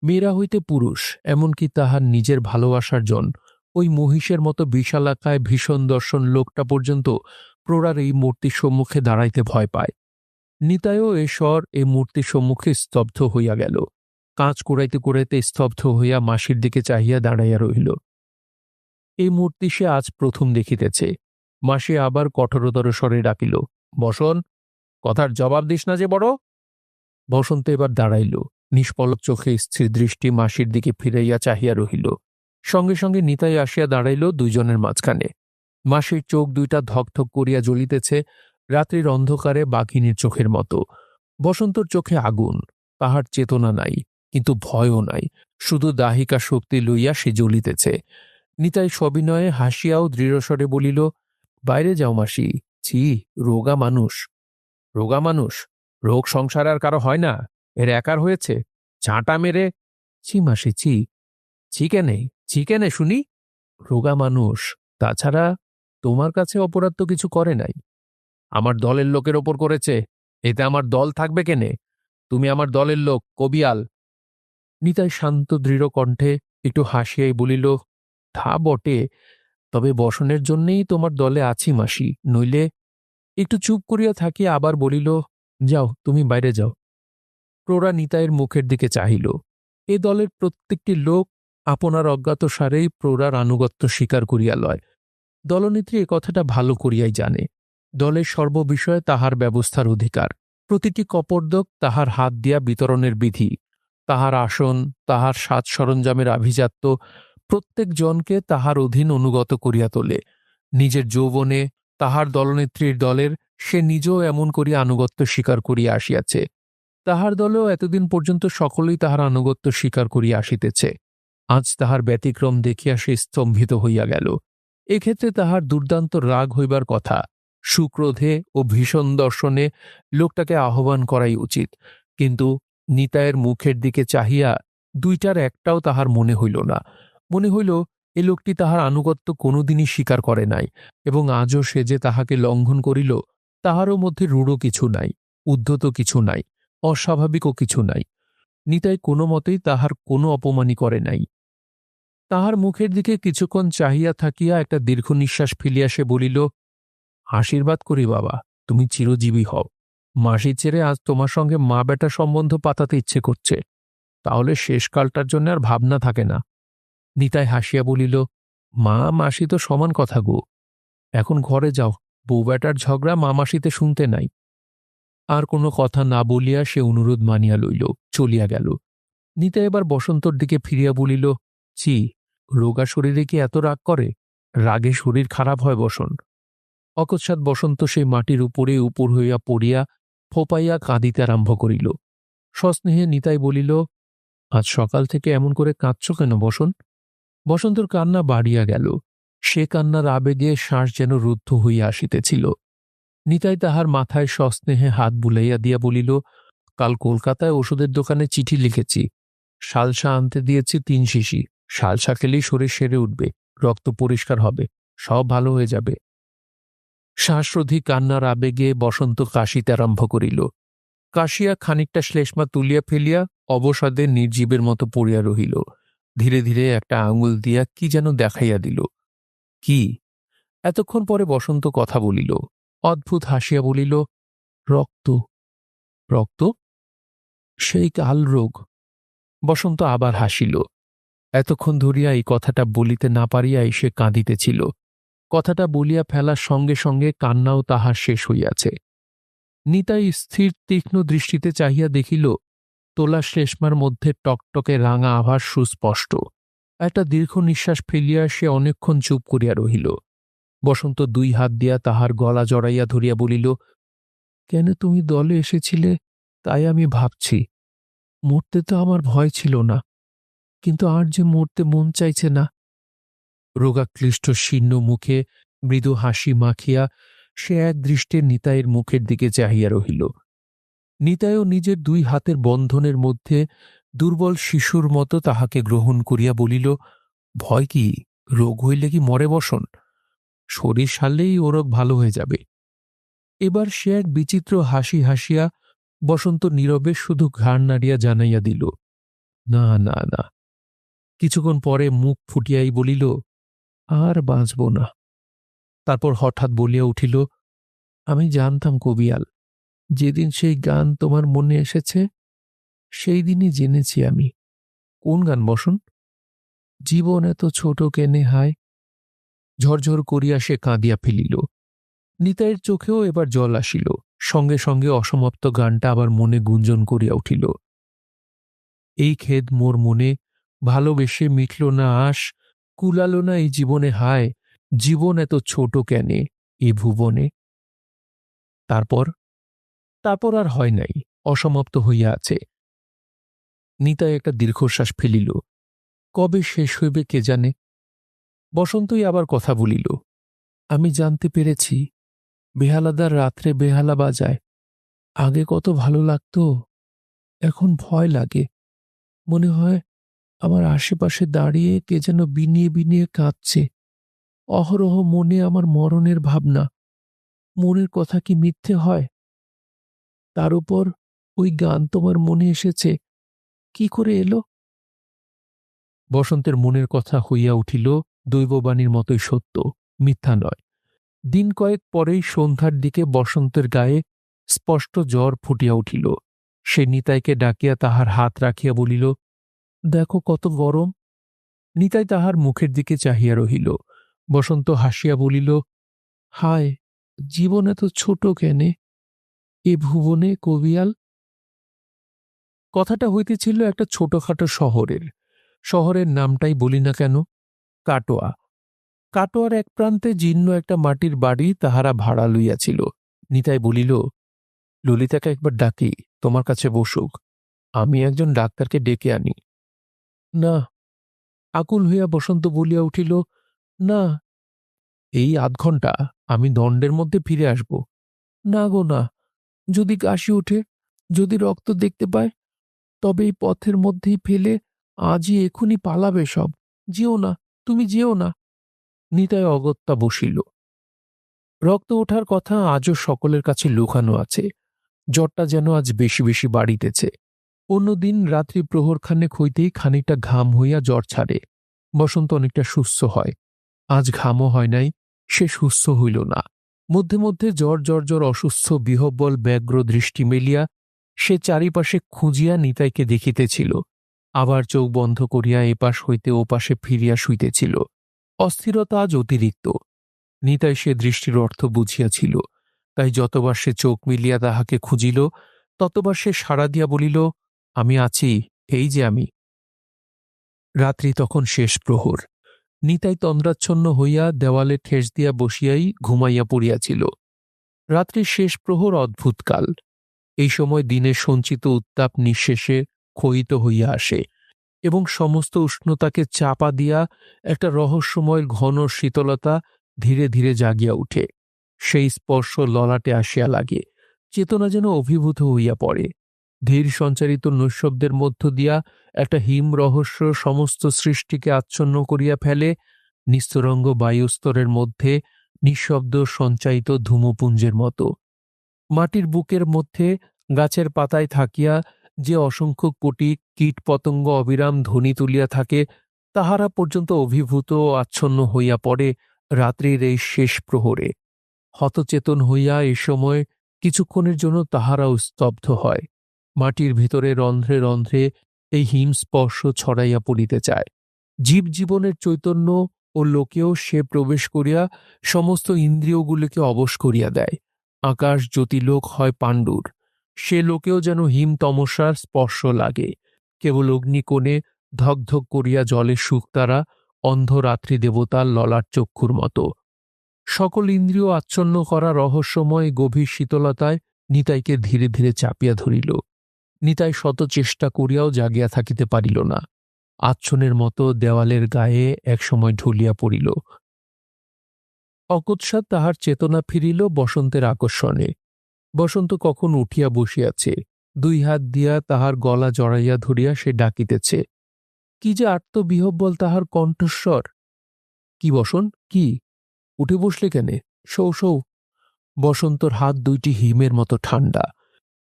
মেয়েরা হইতে পুরুষ, এমনকি তাহার নিজের ভালোবাসার জন ওই মহিষের মতো বিশালাকায় ভীষণ দর্শন লোকটা পর্যন্ত প্রৌঢ়ার এই মূর্তির সম্মুখে দাঁড়াইতে ভয় পায়। নিতাইও এ স্বর এ মূর্তির সম্মুখে স্তব্ধ হইয়া গেল। কাঁচ কুড়াইতে কুড়াইতে স্তব্ধ হইয়া মাসির দিকে চাহিয়া দাঁড়াইয়া রহিল। এই মূর্তি সে আজ প্রথম দেখিতেছে। মাসি আবার কঠোরতর স্বরে ডাকিল, বসন, কথার জবাব দিস না যে বড়। বসন্ত এবার দাঁড়াইল, নিষ্পলক চোখে স্থির দৃষ্টি মাসির দিকে ফিরাইয়া চাহিয়া রহিল। সঙ্গে সঙ্গে নিতাই আসিয়া দাঁড়াইল দুইজনের মাঝখানে। মাসির চোখ দুইটা ধকধক করিয়া জ্বলিতেছে, রাত্রির অন্ধকারে বাঘিনীর চোখের মতো। বসন্তর চোখে আগুন, তাহার চেতনা নাই, কিন্তু ভয়ও নাই, শুধু দাহিকা শক্তি লইয়া সে জ্বলিতেছে। নিতাই সবিনয়ে হাসিয়াও দৃঢ়স্বরে বলিল, বাইরে যাও মাসি, ছি, রোগা মানুষ। রোগা মানুষ? রোগ সংসার আর কারো হয় না, এর একার হয়েছে। ঝাঁটা মেরে, ছি মাসি, ছি। ছি কেনে শুনি? রোগা মানুষ, তাছাড়া তোমার কাছে অপরাধ তো কিছু করে নাই। আমার দলের লোকের ওপর করেছে, এতে আমার দল থাকবে কেনে? তুমি আমার দলের লোক, কবিয়াল। নিতাই শান্ত দৃঢ় কণ্ঠে একটু হাসিয়াই বলিল, তা বটে, তবে বসনের জন্যেই তোমার দলে আছি মাসি, নইলে। একটু চুপ করিয়া থাকিয়া আবার বলিল, যাও, তুমি বাইরে যাও। প্রৌঢ়া নিতাইয়ের মুখের দিকে চাহিল। এ দলের প্রত্যেকটি লোক আপনার অজ্ঞাতসারেই প্রৌঢ়ার আনুগত্য স্বীকার করিয়া লয়। দলনেত্রী এ কথাটা ভালো করিয়াই জানে। দলের সর্ববিষয়ে তাহার ব্যবস্থার অধিকার, প্রতিটি কপর্দক তাহার হাত দিয়া বিতরণের বিধি, তাহার আসন, তাহার সাজ সরঞ্জামের আভিজাত্য প্রত্যেক জনকে তাহার অধীন অনুগত করিয়া তোলে। নিজের যৌবনে তাহার দলনেত্রীর দলের সে নিজেও এমন করিয়া আনুগত্য স্বীকার করিয়া আসিয়াছে। তাহার দলেও এতদিন পর্যন্ত সকলেই তাহার আনুগত্য স্বীকার করিয়া আসিতেছে। আজ তাহার ব্যতিক্রম দেখিয়া সে স্তম্ভিত হইয়া গেল। এক্ষেত্রে তাহার দুর্দান্ত রাগ হইবার কথা। সুক্রোধে ও ভীষণ দর্শনে লোকটাকে আহ্বান করাই উচিত, কিন্তু নিতাইয়ের মুখের দিকে চাহিয়া দুইটার একটাও তাহার মনে হইল না। মনে হইল এ লোকটি তাহার আনুগত্য কোনোদিনই স্বীকার করে নাই, এবং আজও সে যে তাহাকে লঙ্ঘন করিল, তাহারও মধ্যে রূঢ় কিছু নাই, উদ্ধত কিছু নাই, অস্বাভাবিকও কিছু নাই। নিতাই কোনো মতেই তাহার কোনো অপমানই করে নাই। তাহার মুখের দিকে কিছুক্ষণ চাহিয়া থাকিয়া একটা দীর্ঘ নিঃশ্বাস ফেলিয়া সে বলিল, আশীর্বাদ করি বাবা, তুমি চিরজীবী হও। মাসি ছেড়ে আজ তোমার সঙ্গে মা বেটা সম্বন্ধ পাতাতে ইচ্ছে করছে, তাহলে শেষকালটার জন্য আর ভাবনা থাকে না। নিতাই হাসিয়া বলিল, মা মাসি তো সমান কথা গো, এখন ঘরে যাও, বউ বেটার ঝগড়া মা মাসিতে শুনতে নাই। আর কোনো কথা না বলিয়া সে অনুরোধ মানিয়া লইল, চলিয়া গেল। নিতাই এবার বসন্তর দিকে ফিরিয়া বলিল, ছি, রোগা শরীরে কি এত রাগ করে? রাগে শরীর খারাপ হয় বসন। অকস্মাৎ বসন্ত সেই মাটির উপরে উপর হইয়া পড়িয়া ফোপাইয়া কাঁদিতে আরম্ভ করিল। সস্নেহে নিতাই বলিল, আজ সকাল থেকে এমন করে কাঁদছ কেন বসন? বসন্তর কান্না বাড়িয়া গেল। সে কান্নার আবেগে শ্বাস যেন রুদ্ধ হইয়া আসিতেছিল। নিতাই তাহার মাথায় সস্নেহে হাত বুলাইয়া দিয়া বলিল, কাল কলকাতায় ওষুধের দোকানে চিঠি লিখেছি, শালসা আনতে দিয়েছি ৩ শিশি। শালসা খেলেই শরীর সেরে উঠবে, রক্ত পরিষ্কার হবে, সব ভালো হয়ে যাবে। শ্বাসরোধী কান্নার আবেগে বসন্ত কাশিতে আরম্ভ করিল। কাশিয়া খানিকটা শ্লেষ্মা তুলিয়া ফেলিয়া অবসাদে নির্জীবের মতো পড়িয়া রহিল। ধীরে ধীরে একটা আঙুল দিয়া কি যেন দেখাইয়া দিল। কি? এতক্ষণ পরে বসন্ত কথা বলিল, অদ্ভুত হাসিয়া বলিল, রক্ত। রক্ত? সেই কাল রোগ। বসন্ত আবার হাসিল। এতক্ষণ ধরিয়া এই কথাটা বলিতে না পারিয়াই সে কাঁদিতেছিল। কথাটা বলিয়া ফেলার সঙ্গে সঙ্গে কান্নাও তাহার শেষ হইয়াছে। নিতাই স্থির তীক্ষ্ণ দৃষ্টিতে চাহিয়া দেখিল, তোলা শ্লেষ্মার মধ্যে টকটকে রাঙা আভাস সুস্পষ্ট। একটা দীর্ঘ নিঃশ্বাস ফেলিয়া সে অনেকক্ষণ চুপ করিয়া রহিল। বসন্ত 2 হাত দিয়া তাহার গলা জড়াইয়া ধরিয়া বলিল, কেন তুমি দলে এসেছিলে তাই আমি ভাবছি। মরতে তো আমার ভয় ছিল না, কিন্তু আর যে মরতে মন চাইছে না। রোগাক্লিষ্ট শীর্ণ মুখে মৃদু হাসি মাখিয়া সে এক দৃষ্টে নিতাইয়ের মুখের দিকে চাহিয়া রহিল। নিতাইও নিজের 2 হাতের বন্ধনের মধ্যে দুর্বল শিশুর মতো তাহাকে গ্রহণ করিয়া বলিল, ভয় কি? রোগ হইলে কি মরে বসন? শরীর সারলেই ও রোগ ভালো হয়ে যাবে। এবার সে এক বিচিত্র হাসি হাসিয়া বসন্ত নীরবে শুধু ঘাড় নাড়িয়া জানাইয়া দিল, না না না। কিছুক্ষণ পরে মুখ ফুটিয়াই বলিল, আর বাঁচব না। তারপর হঠাৎ বলিয়া উঠিল, আমি জানতাম কবিয়াল, যেদিন সেই গান তোমার মনে এসেছে সেই দিনই জেনেছি আমি। কোন গান বসন? জীবন এত ছোট কেনে হায়। ঝরঝর করিয়া সে কাঁদিয়া ফেলিল। নিতাইয়ের চোখেও এবার জল আসিল। সঙ্গে সঙ্গে অসমাপ্ত গানটা আবার মনে গুঞ্জন করিয়া উঠিল, এই খেদ মোর মনে, ভালোবেসে মিটল না আশ, কুলালো না এই জীবনে হায়, জীবন এত ছোট কেনে এ ভুবনে। তারপর তারপর আর হয় নাই, অসমাপ্ত হইয়া আছে। নিতাই একটা দীর্ঘশ্বাস ফেলিল। কবে শেষ হইবে কে জানে। বসন্তই আবার কথা বলিল, আমি জানতে পেরেছি, বেহালাদার রাত্রে বেহালা বাজায়। আগে কত ভালো লাগতো, এখন ভয় লাগে। মনে হয় আমার আশেপাশে দাঁড়িয়ে কে যেন বিনিয়ে বিনিয়ে কাঁদছে। অহরহ মনে আমার মরণের ভাবনা। মনের কথা কি মিথ্যে হয়? তার উপর ওই গান তোমার মনে এসেছে, কি করে এলো? বসন্তের মনের কথা হইয়া উঠিল দৈববাণীর মতোই সত্য, মিথ্যা নয়। দিন কয়েক পরেই সন্ধ্যার দিকে বসন্তের গায়ে স্পষ্ট জ্বর ফুটিয়া উঠিল। সে নিতাইকে ডাকিয়া তাহার হাত রাখিয়া বলিল, দেখো কত গরম। নিতাই তাহার মুখের দিকে চাহিয়া রহিল। বসন্ত হাসিয়া বলিল, হায়, জীবন এত ছোট কেনে এ ভুবনে কবিয়াল। কথাটা হইতেছিল একটা ছোটখাটো শহরের। শহরের নামটাই বলি না কেন, কাটোয়া। কাটোয়ার এক প্রান্তে জীর্ণ একটা মাটির বাড়ি তাহারা ভাড়া লইয়াছিল। নিতাই বলিল, ললিতাকে একবার ডাকি, তোমার কাছে বসুক, আমি একজন ডাক্তারকে ডেকে আনি। না। আকুল হইয়া বসন্ত বলিয়া উঠিল, না, এই ৮ ঘণ্টা, আমি দণ্ডের মধ্যে ফিরে আসব। না গো না, যদি কাশি ওঠে, যদি রক্ত দেখতে পায়, তবে এই পথের মধ্যেই ফেলে আজই এখুনি পালাবে সব। যেও না, তুমি যেও না। নিতাই অগত্যা বসিল। রক্ত ওঠার কথা আজও সকলের কাছে লুকানো আছে। জ্বরটা যেন আজ বেশি বেশি বাড়িতেছে। অন্যদিন রাত্রি প্রহরখানেক হইতেই খানিকটা ঘাম হইয়া জ্বর ছাড়ে। বসন্ত অনেকটা সুস্থ হয়। আজ ঘামও হয় নাই, সে সুস্থ হইল না। মধ্যে মধ্যে জ্বর জ্বর জ্বর অসুস্থ বিহব্বল ব্যগ্র দৃষ্টি মেলিয়া সে চারিপাশে খুঁজিয়া নিতাইকে দেখিতেছিল, আবার চোখ বন্ধ করিয়া এপাশ হইতে ওপাশে ফিরিয়া শুইতেছিল। অস্থিরতা আজ অতিরিক্ত। নিতাই সে দৃষ্টির অর্থ বুঝিয়াছিল, তাই যতবার সে চোখ মিলিয়া তাহাকে খুঁজিল ততবার সে সাড়া দিয়া বলিল, আমি আছি, এই যে আমি। রাত্রি তখন শেষ প্রহর। নিতাই তন্দ্রাচ্ছন্ন হইয়া দেওয়ালে ঠেস দিয়া বসিয়াই ঘুমাইয়া পড়িয়াছিল। রাত্রির শেষ প্রহর অদ্ভুত কাল। এই সময় দিনের সঞ্চিত উত্তাপ নিঃশেষে ক্ষয়িত হইয়া আসে এবং সমস্ত উষ্ণতাকে চাপা দিয়া একটা রহস্যময় ঘন শীতলতা ধীরে ধীরে জাগিয়া উঠে। সেই স্পর্শ ললাটে আসিয়া লাগে, চেতনা যেন অভিভূত হইয়া পড়ে। ধীর সঞ্চারিত নৈশব্দের মধ্য দিয়া একটা হিম রহস্য সমস্ত সৃষ্টিকে আচ্ছন্ন করিয়া ফেলে, নিস্তরঙ্গ বায়ুস্তরের মধ্যে নিঃশব্দ সঞ্চায়িত ধূমপুঞ্জের মতো। মাটির বুকের মধ্যে গাছের পাতায় থাকিয়া যে অসংখ্য কোটি কীট পতঙ্গ অবিরাম ধ্বনি তুলিয়া থাকে, তাহারা পর্যন্ত অভিভূত ও আচ্ছন্ন হইয়া পড়ে রাত্রির এই শেষ প্রহরে। হতচেতন হইয়া এ সময় কিছুক্ষণের জন্য তাহারাও স্তব্ধ হয়। মাটির ভিতরে রন্ধ্রে রন্ধ্রে এই হিমস্পর্শ ছড়াইয়া পড়িতে চায়। জীবজীবনের চৈতন্য ও লোকেও সে প্রবেশ করিয়া সমস্ত ইন্দ্রিয়গুলিকে অবশ করিয়া দেয়। আকাশ জ্যোতিলোক হয় পাণ্ডুর, সে লোকেও যেন হিম তমসার স্পর্শ লাগে। কেবল অগ্নিকোণে ধক ধক করিয়া জলে শুকতারা অন্ধ রাত্রি দেবতার ললাট চক্ষুর মতো। সকল ইন্দ্রিয় আচ্ছন্ন করা রহস্যময় গভীর শীতলতায় নিতাইকে ধীরে ধীরে চাপিয়া ধরিল। নিতাই শত চেষ্টা করিয়াও জাগিয়া থাকিতে পারিল না। আচ্ছনের মতো দেওয়ালের গায়ে একসময় ঢুলিয়া পড়িল। অকস্মাৎ তাহার চেতনা ফিরিল বসন্তের আকর্ষণে। বসন্ত কখন উঠিয়া বসিয়াছে, দুই হাত দিয়া তাহার গলা জড়াইয়া ধরিয়া সে ডাকিতেছে। কি যে আত্মবিহ্বল তাহার কণ্ঠস্বর! কি বসন, কি? উঠে বসলে কেনে? সৌ সৌ। বসন্তর হাত দুইটি হিমের মতো ঠান্ডা।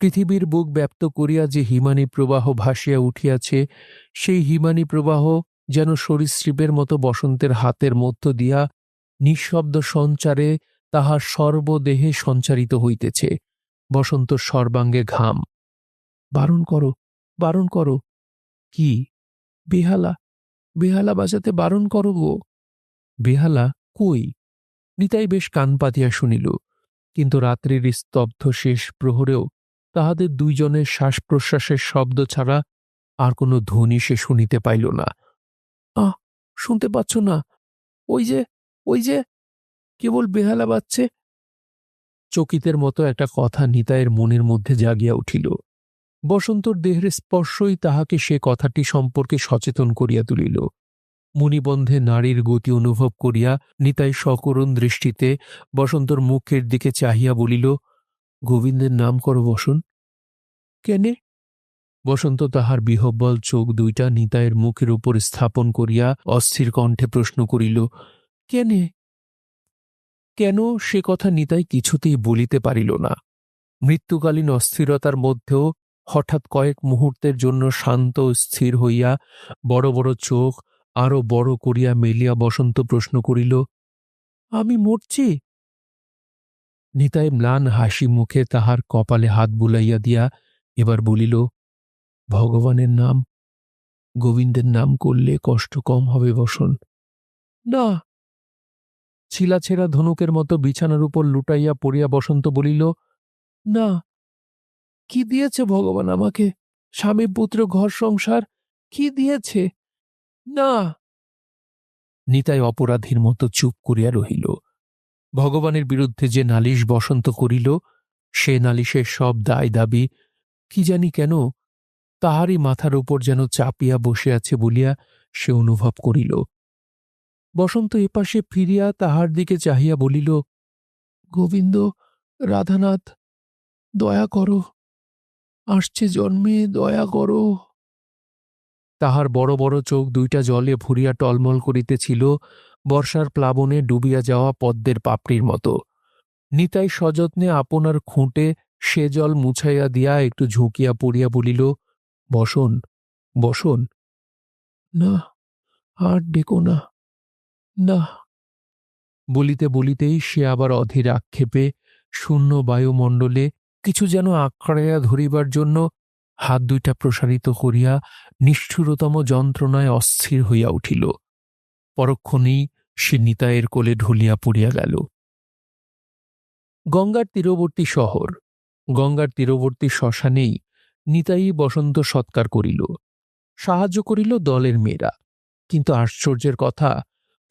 পৃথিবীর বুক ব্যপ্ত করিয়া যে হিমানী প্রবাহ ভাসিয়া উঠিয়াছে, সেই হিমানী প্রবাহ যেন সরীসৃপের মতো বসন্তের হাতের মধ্য দিয়া নিঃশব্দ সঞ্চারে তাহার সর্বদেহে সঞ্চারিত হইতেছে। বসন্তর সর্বাঙ্গে ঘাম। বারণ করো, বারণ করো। কি? বেহালা, বেহালা বাজাতে বারণ করো গো। বেহালা কই? নিতাই বেশ কান পাতিয়া শুনিল, কিন্তু রাত্রির স্তব্ধ শেষ প্রহরেও তাহাদের দুইজনের শ্বাস প্রশ্বাসের শব্দ ছাড়া আর কোনো ধ্বনি সে শুনিতে পাইল না। আহ, শুনতে পাচ্ছ না? ওই যে, ওই যে, কেবল বেহালা বাজছে। চকিতের মতো একটা কথা নিতাইয়ের মনের মধ্যে জাগিয়া উঠিল। বসন্তর দেহের স্পর্শই তাহাকে সে কথাটি সম্পর্কে সচেতন করিয়া তুলিল। মুনিবন্ধে নারীর গতি অনুভব করিয়া নিতাই সকরুণ দৃষ্টিতে বসন্তর মুখের দিকে চাহিয়া বলিল, গোবিন্দের নাম করো বসন। কেনে? বসন্ত তাহার বিহ্বল চোখ দুইটা নিতাইয়ের মুখের উপর স্থাপন করিয়া অস্থির কণ্ঠে প্রশ্ন করিল, কেনে? কেন সে কথা নিতাই কিছুতেই বলিতে পারিল না। মৃত্যুকালীন অস্থিরতার মধ্যেও হঠাৎ কয়েক মুহূর্তের জন্য শান্ত ও স্থির হইয়া বড় বড় চোখ আরো বড় করিয়া মেলিয়া বসন্ত প্রশ্ন করিল, আমি মরছি? নিতাই ম্লান হাসি মুখে তাহার কপালে হাত বুলাইয়া দিয়া এবার বলিল, ভগবানের নাম, গোবিন্দের নাম করলে কষ্ট কম হবে বসন। না। ছিলাছেঁড়া ধনুকের মতো বিছানার উপর লুটাইয়া পড়িয়া বসন্ত বলিল, না। কি দিয়েছে ভগবান আমাকে? স্বামী পুত্র ঘর সংসার কি দিয়েছে? না। নিতাই অপরাধীর মতো চুপ করিয়া রহিল। ভগবানের বিরুদ্ধে যে নালিশ বসন্ত করিল, সে নালিশের সব দায় দাবি কি জানি কেন তাহারই মাথার উপর যেন চাপিয়া বসে আছে বলিয়া সে অনুভব করিল। বসন্ত এপাশে ফিরিয়া তাহার দিকে চাহিয়া বলিল, গোবিন্দ, রাধানাথ, দয়া করো, আসছে জন্মে দয়া করো। তাহার বড় বড় চোখ দুইটা জলে ভরিয়া টলমল করিতেছিল, বর্ষার প্লাবনে ডুবিয়া যাওয়া পদ্মের পাপড়ির মতো। নিতাই সযত্নে আপনার খুঁটে সে জল মুছাইয়া দিয়া একটু ঝুঁকিয়া পড়িয়া বলিল, বসন, বসন। না, আর ডেকো না, না। বলিতে বলিতেই সে আবার অধীর আক্ষেপে শূন্য বায়ুমণ্ডলে কিছু যেন আঁকড়াইয়া ধরিবার জন্য হাত দুইটা প্রসারিত করিয়া নিষ্ঠুরতম যন্ত্রণায় অস্থির হইয়া উঠিল। পরক্ষণেই সে নিতাইয়ের কোলে ঢলিয়া পড়িয়া গেল। গঙ্গার তীরবর্তী শহর, গঙ্গার তীরবর্তী শ্মশানেই নিতাই বসন্ত সৎকার করিল। সাহায্য করিল দলের মেয়েরা, কিন্তু আশ্চর্যের কথা,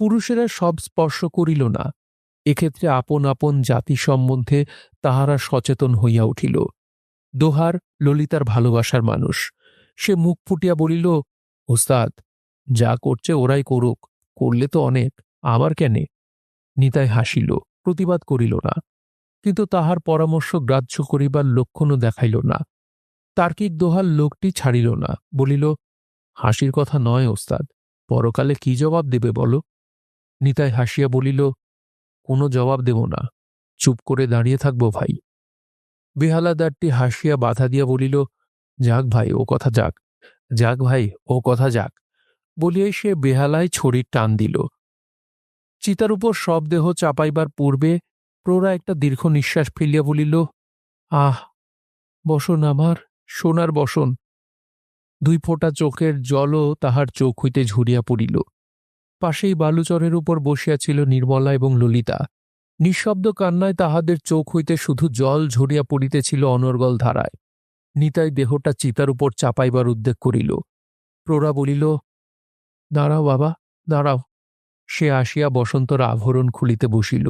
পুরুষেরা সব স্পর্শ করিল না। এক্ষেত্রে আপন আপন জাতি সম্বন্ধে তাহারা সচেতন হইয়া উঠিল। দোহার ললিতার ভালোবাসার মানুষ, সে মুখ ফুটিয়া বলিল, ওস্তাদ, যা করছে ওরাই করুক, করলে তো অনেক, আবার কেনে? নিতাই হাসিল, প্রতিবাদ করিল না, কিন্তু তাহার পরামর্শ গ্রাহ্য করিবার লক্ষণও দেখাইল না। তার্কিক দোহার লোকটি ছাড়িল না, বলিল, হাসির কথা নয় ওস্তাদ, পরকালে কি জবাব দেবে বলো? নিতাই হাসিয়া বলিল, কোনো জবাব দেব না, চুপ করে দাঁড়িয়ে থাকবো ভাই। বেহালাদারটি হাসিয়া বাধা দিয়া বলিল, যাক ভাই, ও কথা যাক, যাক ভাই, ও কথা যাক, বলিয়াই সে বেহালায় ছড়ির টান দিল। চিতার উপর সব দেহ চাপাইবার পূর্বে প্রৌরা একটা দীর্ঘ নিঃশ্বাস ফেলিয়া বলিল, আহ, বসন আমার, সোনার বসন। দুই ফোঁটা চোখের জলও তাহার চোখ হইতে ঝরিয়া পড়িল। পাশেই বালুচরের উপর বসিয়াছিল নির্মলা এবং ললিতা। নিঃশব্দ কান্নায় তাহাদের চোখ হইতে শুধু জল ঝরিয়া পড়িতেছিল অনর্গল ধারায়। নিতাই দেহটা চিতার উপর চাপাইবার উদ্যোগ করিল। প্রৌরা বলিল, দাঁড়াও বাবা, দাঁড়াও। সে আসিয়া বসন্তর আভরণ খুলিতে বসিল।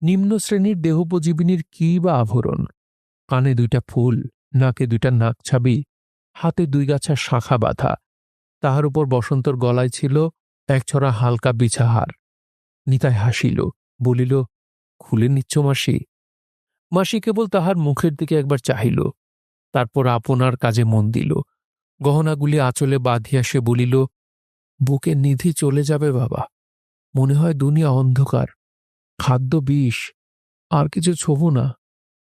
নিম্ন শ্রেণীর দেহোপজীবিনীর কি বা আভরণ? কানে দুইটা ফুল, নাকে দুইটা নাকছাবি, হাতে দুই গাছা শাখা বাঁধা। তাহার উপর বসন্তর গলায় ছিল একছড়া হালকা বিছাহার। নিতাই হাসিল, বলিল, খুলে নিচ্ছ মাসি? মাসি কেবল তাহার মুখের দিকে একবার চাহিল, তারপর আপনার কাজে মন দিল। গহনাগুলি আঁচলে বাঁধিয়া সে বলিল, বুকের নিধি চলে যাবে বাবা, মনে হয় দুনিয়া অন্ধকার, খাদ্য বিষ, আর কিছু ছোব না,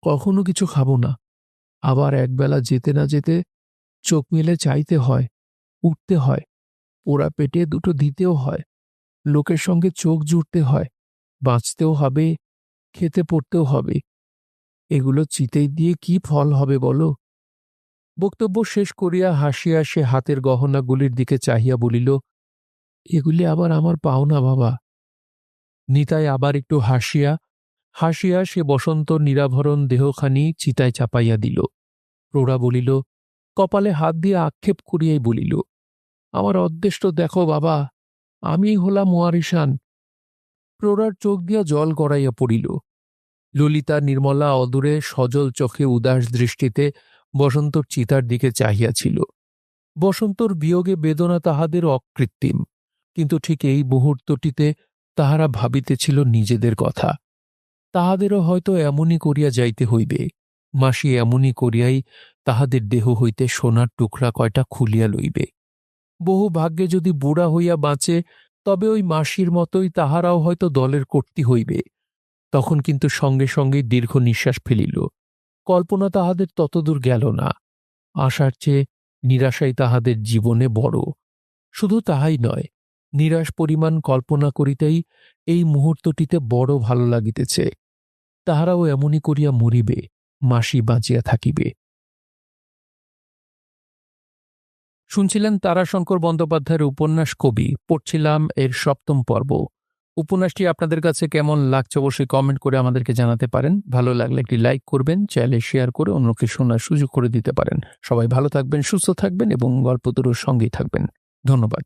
কখনো কিছু খাবো না। আবার একবেলা যেতে না যেতে চোখ মেলে চাইতে হয়, উঠতে হয়, পোড়া পেটে দুটো দিতেও হয়, লোকের সঙ্গে চোখ জুড়তে হয়, বাঁচতেও হবে, খেতে পড়তেও হবে। এগুলো চিতেই দিয়ে কি ফল হবে বলো? বক্তব্য শেষ করিয়া হাসিয়া সে হাতের গহনাগুলির দিকে চাহিয়া বলিল, এগুলি আবার আমার পাওনা বাবা। নিতাই আবার একটু হাসিয়া হাসিয়া সে বসন্তর নিরাভরণ দেহখানি চিতায় চাপাইয়া দিল। প্রৌঢ়া বলিল, কপালে হাত দিয়ে আক্ষেপ করিয়াই বলিল, আমার অদৃষ্ট দেখো বাবা, আমিই হলাম ওয়ারিসান। প্রৌঢ়ার চোখ দিয়া জল গড়াইয়া পড়িল। ললিতা নির্মলা অদূরে সজল চোখে উদাস দৃষ্টিতে বসন্তর চিতার দিকে চাহিয়াছিল। বসন্তর বিয়োগে বেদনা তাহাদের অকৃত্রিম, কিন্তু ঠিক এই মুহূর্তটিতে তাহারা ভাবিতেছিল নিজেদের কথা। তাহাদেরও হয়তো এমনই করিয়া যাইতে হইবে। মাসি এমনই করিয়াই তাহাদের দেহ হইতে সোনার টুকরা কয়টা খুলিয়া লইবে। বহু ভাগ্যে যদি বুড়া হইয়া বাঁচে, তবে ওই মাসির মতোই তাহারাও হয়তো দলের কর্তী হইবে। তখন কিন্তু সঙ্গে সঙ্গেই দীর্ঘ নিঃশ্বাস ফেলিল। কল্পনা তাহাদের ততদূর গেল না। আশার চেয়ে নিরাশাই তাহাদের জীবনে বড়। শুধু তাহাই নয়, নিরাশ পরিমাণ কল্পনা করিতেই এই মুহূর্তটিতে বড় ভালো লাগিতেছে। তাহারাও এমনই করিয়া মরিবে, মাসি বাঁচিয়া থাকিবে। শুনছিলেন তারাশঙ্কর বন্দ্যোপাধ্যায়ের উপন্যাস কবি, পড়ছিলাম এর ৭ম পর্ব। উপন্যাসটি আপনাদের কাছে কেমন লাগছে অবশ্যই কমেন্ট করে আমাদেরকে জানাতে পারেন। ভালো লাগলে একটি লাইক করবেন, চাইলে শেয়ার করে অন্যকে শোনার সুযোগ করে দিতে পারেন। সবাই ভালো থাকবেন, সুস্থ থাকবেন এবং গল্প দুটোর সঙ্গেই থাকবেন। ধন্যবাদ।